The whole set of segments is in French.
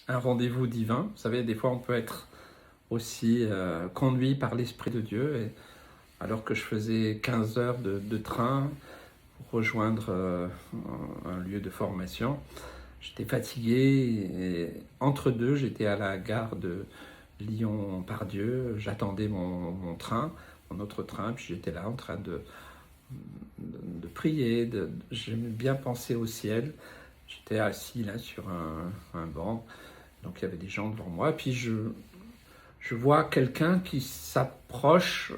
un rendez-vous divin. Vous savez, des fois on peut être aussi conduit par l'Esprit de Dieu. Et alors que je faisais 15 heures de train pour rejoindre un lieu de formation, j'étais fatigué et entre deux, j'étais à la gare de Lyon-Pardieu, j'attendais mon train, mon autre train, puis j'étais là en train de prier, j'aimais bien penser au ciel. J'étais assis là sur un banc, donc il y avait des gens devant moi, puis je vois quelqu'un qui s'approche.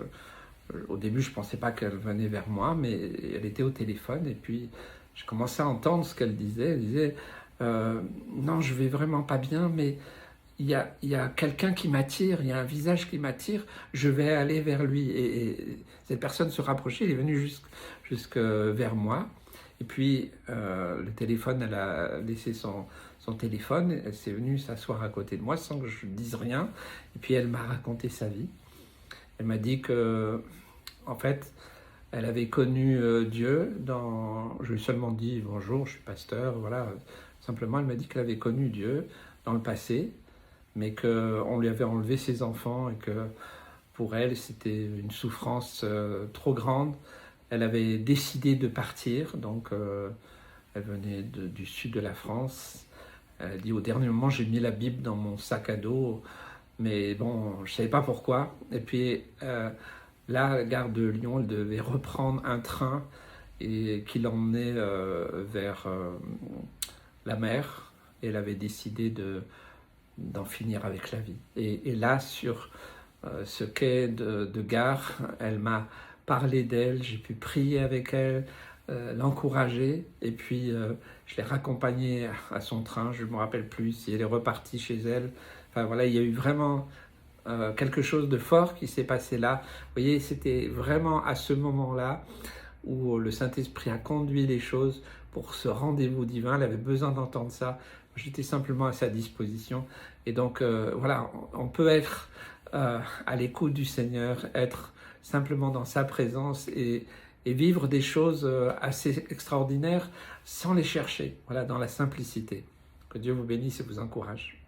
Au début, je ne pensais pas qu'elle venait vers moi, mais elle était au téléphone, et puis je commençais à entendre ce qu'elle disait. Elle disait non, je vais vraiment pas bien, mais il y a quelqu'un qui m'attire, il y a un visage qui m'attire, je vais aller vers lui. Et cette personne se rapprochait, elle est venue jusque vers moi. Et puis, le téléphone, elle a laissé son téléphone, elle s'est venue s'asseoir à côté de moi sans que je dise rien. Et puis, elle m'a raconté sa vie. Elle m'a dit que, en fait, elle avait connu Dieu dans... Je lui ai seulement dit bonjour, je suis pasteur, voilà. Simplement, elle m'a dit qu'elle avait connu Dieu dans le passé, mais qu'on lui avait enlevé ses enfants et que pour elle, c'était une souffrance trop grande. Elle avait décidé de partir, donc elle venait du sud de la France. Elle a dit au dernier moment, j'ai mis la Bible dans mon sac à dos, mais bon, je ne savais pas pourquoi. Et puis là, à la gare de Lyon, elle devait reprendre un train et qui l'emmenait vers la mer. Et elle avait décidé d'en finir avec la vie. Et là, sur ce quai de gare, elle m'a parlé d'elle, j'ai pu prier avec elle, l'encourager, et puis je l'ai raccompagnée à son train, je ne me rappelle plus si elle est repartie chez elle. Enfin voilà, il y a eu vraiment quelque chose de fort qui s'est passé là. Vous voyez, c'était vraiment à ce moment-là où le Saint-Esprit a conduit les choses pour ce rendez-vous divin. Elle avait besoin d'entendre ça. J'étais simplement à sa disposition. Et donc, voilà, on peut être à l'écoute du Seigneur, être simplement dans sa présence et vivre des choses assez extraordinaires sans les chercher. Voilà, dans la simplicité. Que Dieu vous bénisse et vous encourage.